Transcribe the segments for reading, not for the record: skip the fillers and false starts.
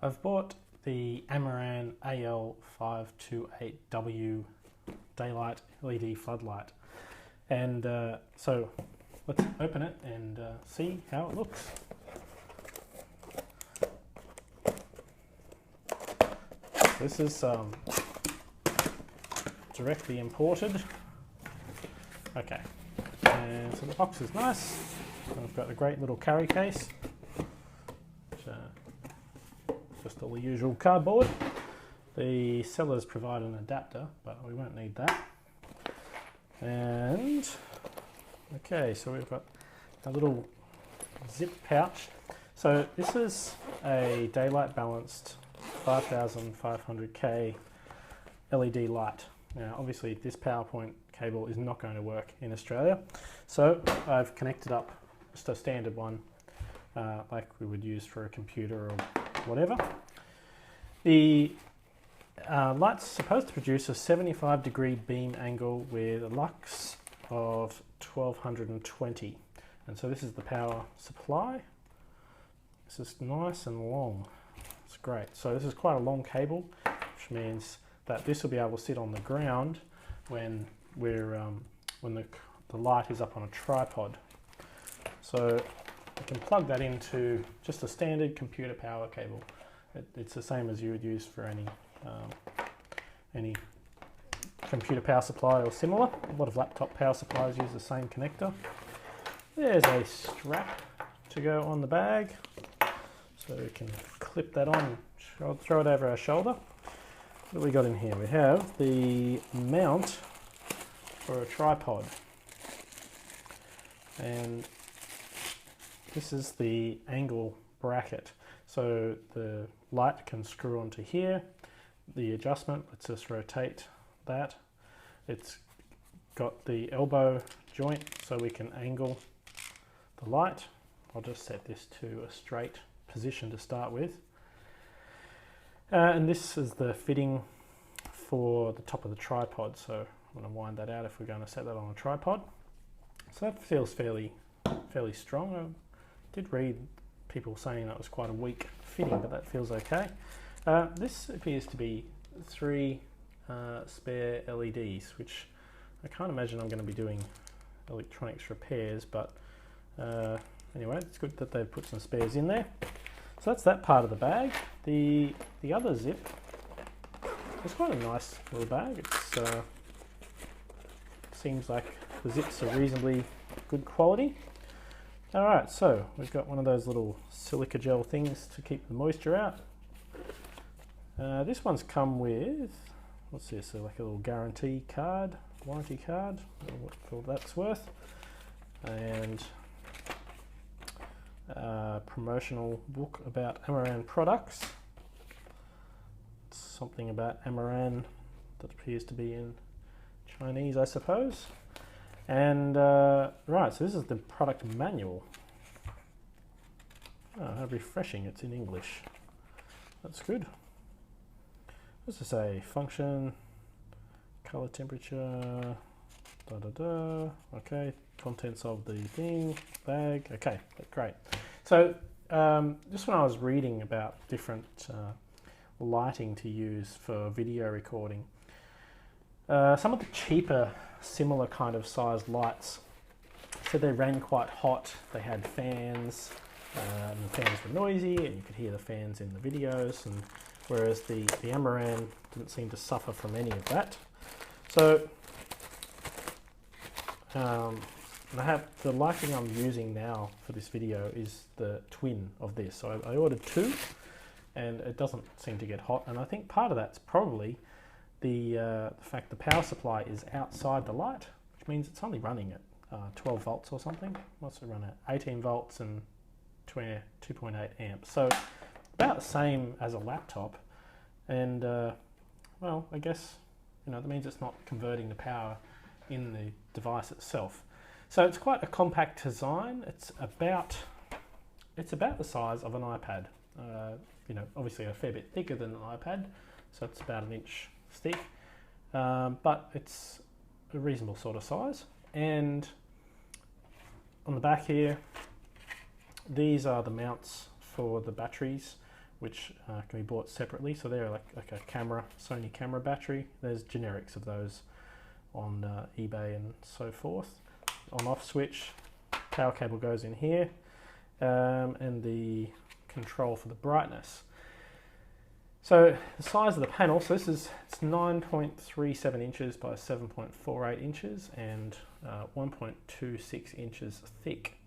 I've bought the Amaran AL 528W daylight LED floodlight, and so let's open it and see how it looks. This is directly imported. Okay, and so the box is nice. I've got a great little carry case, which, just all the usual cardboard. The sellers provide an adapter, but we won't need that. And okay, so we've got a little zip pouch. So this is a daylight balanced 5500K LED light. Now obviously this PowerPoint cable is not going to work in Australia, so I've connected up just a standard one like we would use for a computer or whatever. The light's supposed to produce a 75-degree beam angle with a lux of 1220, and so this is the power supply. This is nice and long. It's great. So this is quite a long cable, which means that this will be able to sit on the ground when we're when the light is up on a tripod. So you can plug that into just a standard computer power cable. It's the same as you would use for any computer power supply or similar. A lot of laptop power supplies use the same connector. There's a strap to go on the bag, so we can clip that on, throw it over our shoulder. What do we got in here? We have the mount for a tripod, and this is the angle bracket. So the light can screw onto here. The adjustment lets us rotate that. It's got the elbow joint so we can angle the light. I'll just set this to a straight position to start with. And this is the fitting for the top of the tripod. So I'm going to wind that out if we're going to set that on a tripod. So that feels fairly strong. I did read people saying that was quite a weak fitting, but that feels okay. This appears to be 3 spare LEDs, which I can't imagine I'm going to be doing electronics repairs, but anyway, it's good that they've put some spares in there. So that's that part of the bag. The other zip is quite a nice little bag. It's seems like the zips are reasonably good quality. Alright, so we've got one of those little silica gel things to keep the moisture out. This one's come with, what's this, like a little guarantee card, warranty card, what that's worth, and a promotional book about Amaran products. It's something about Amaran that appears to be in Chinese, I suppose. And right, so this is the product manual. Oh, how refreshing, it's in English. That's good. What's this say? Function, color, temperature, okay, contents of the thing, bag, okay, great. So just when I was reading about different lighting to use for video recording, some of the cheaper similar kind of sized lights said they ran quite hot. They had fans, and the fans were noisy, and you could hear the fans in the videos, and whereas the Amaran didn't seem to suffer from any of that. So I have the lighting I'm using now for this video is the twin of this. So I ordered 2, and it doesn't seem to get hot, and I think part of that's probably the fact the power supply is outside the light, which means it's only running at 12 volts or something. What's it run at? 18 volts and 2.8 amps. So about the same as a laptop, and well, I guess that means it's not converting the power in the device itself. So it's quite a compact design. It's about the size of an iPad. Obviously a fair bit thicker than an iPad, so it's about 1 inch thick, but it's a reasonable sort of size. And on the back here, these are the mounts for the batteries which can be bought separately. So they're like a camera, Sony camera battery. There's generics of those on eBay and so forth. On-off switch, power cable goes in here, and the control for the brightness. So the size of the panel, so it's 9.37 inches by 7.48 inches and 1.26 inches thick.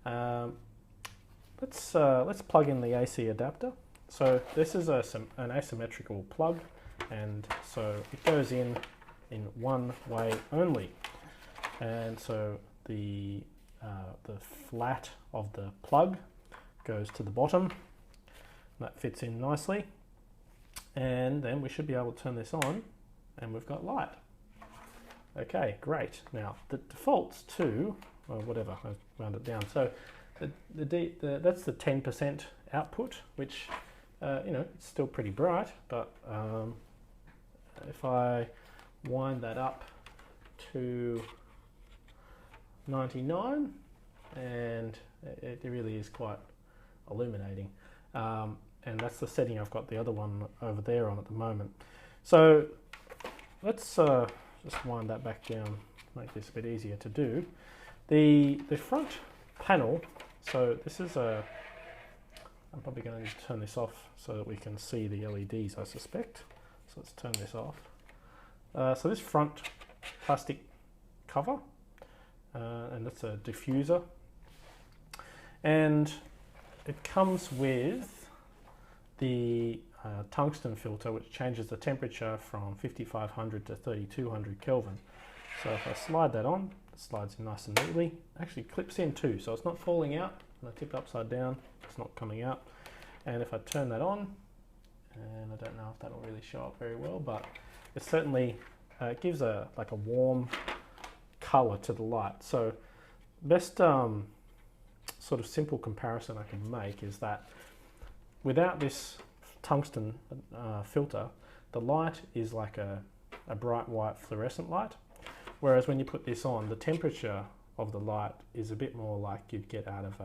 Let's plug in the AC adapter. So this is an asymmetrical plug, and so it goes in one way only. And so the flat of the plug goes to the bottom. That fits in nicely. And then we should be able to turn this on, and we've got light. Okay, great. Now the defaults to, or whatever, I round it down. So that's the 10% output, which it's still pretty bright. But if I wind that up to 99, and it really is quite illuminating. And that's the setting I've got the other one over there on at the moment. So let's just wind that back down, make this a bit easier to do. The front panel, so this is I'm probably going to turn this off so that we can see the LEDs, I suspect. So let's turn this off. So this front plastic cover, and that's a diffuser. And it comes with the tungsten filter, which changes the temperature from 5500 to 3200 Kelvin. So if I slide that on, it slides in nice and neatly. Actually clips in too, so it's not falling out. When I tip it upside down, it's not coming out. And if I turn that on, and I don't know if that'll really show up very well, but it certainly gives like a warm color to the light. So best sort of simple comparison I can make is that without this tungsten filter, the light is like a bright white fluorescent light, whereas when you put this on, the temperature of the light is a bit more like you'd get out of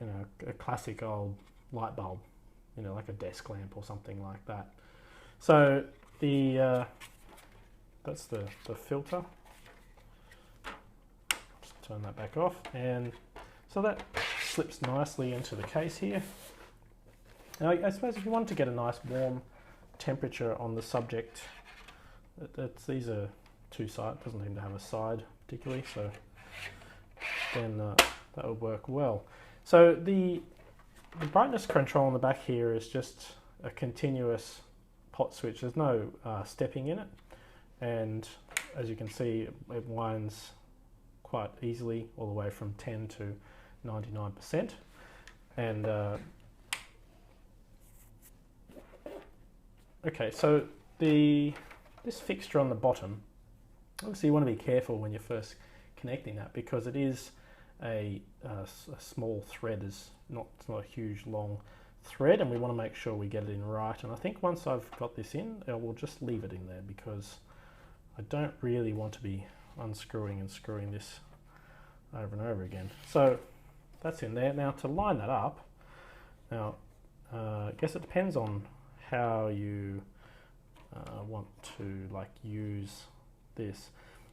a classic old light bulb, like a desk lamp or something like that. So that's the filter. Just turn that back off, and so that slips nicely into the case here. Now, I suppose if you want to get a nice warm temperature on the subject, these are two sides, doesn't seem to have a side particularly, so then that would work well. So the brightness control on the back here is just a continuous pot switch. There's no stepping in it, and as you can see, it winds quite easily all the way from 10 to 99%. And okay, so this fixture on the bottom, obviously you want to be careful when you're first connecting that, because it is a small thread. It's not a huge long thread, and we want to make sure we get it in right. And I think once I've got this in, I will just leave it in there, because I don't really want to be unscrewing and screwing this over and over again. So that's in there. Now to line that up, now I guess it depends on how you want to use this.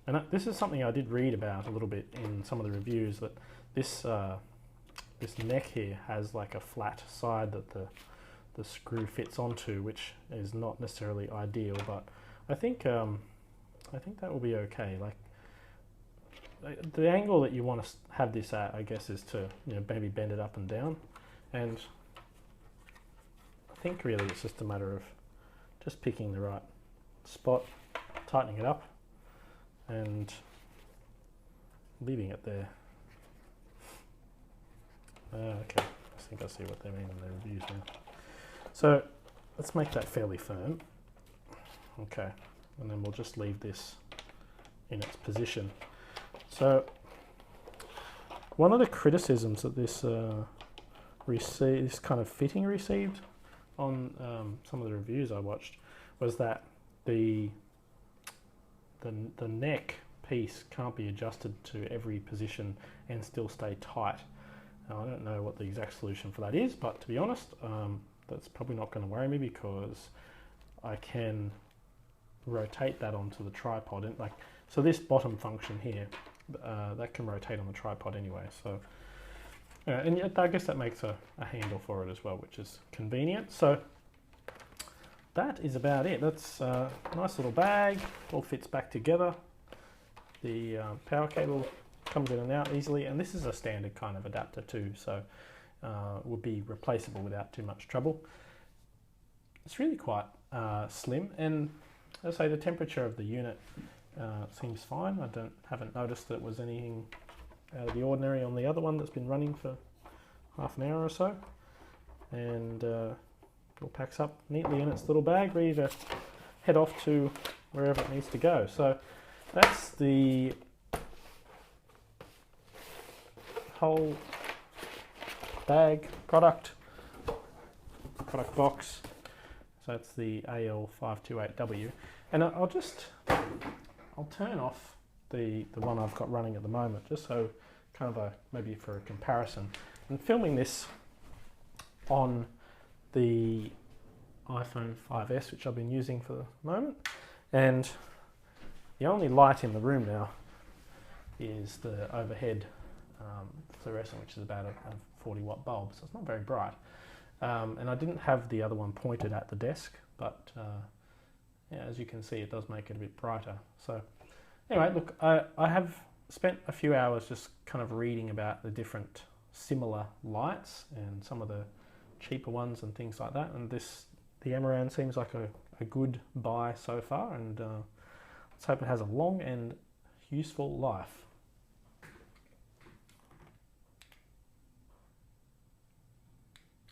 And this is something I did read about a little bit in some of the reviews, that this this neck here has like a flat side that the screw fits onto, which is not necessarily ideal, but I think that will be okay. Like the angle that you want to have this at, I guess, is to maybe bend it up and down, and I think really it's just a matter of just picking the right spot, tightening it up, and leaving it there. Okay, I think I see what they mean in their reviews now. So let's make that fairly firm. Okay, and then we'll just leave this in its position. So one of the criticisms that this kind of fitting received on some of the reviews I watched was that the neck piece can't be adjusted to every position and still stay tight. Now, I don't know what the exact solution for that is, but to be honest, that's probably not going to worry me because I can rotate that onto the tripod. And so this bottom function here, that can rotate on the tripod anyway. So, and yet I guess that makes a handle for it as well, which is convenient. So that is about it. That's a nice little bag, all fits back together. The power cable comes in and out easily, and this is a standard kind of adapter too, so would be replaceable without too much trouble. It's really quite slim, and as I say, the temperature of the unit seems fine. I haven't noticed that it was anything out of the ordinary on the other one that's been running for half an hour or so, and it all packs up neatly in its little bag, ready to head off to wherever it needs to go. So that's the whole bag product box. So that's the AL 528W, and I'll turn off the one I've got running at the moment, just so kind of maybe for a comparison. I'm filming this on the iPhone 5S, which I've been using for the moment, and the only light in the room now is the overhead fluorescent, which is about a 40-watt bulb, so it's not very bright. And I didn't have the other one pointed at the desk, but yeah, as you can see, it does make it a bit brighter. So anyway, look, I have spent a few hours just kind of reading about the different similar lights and some of the cheaper ones and things like that, and the Amaran seems like a good buy so far, and let's hope it has a long and useful life.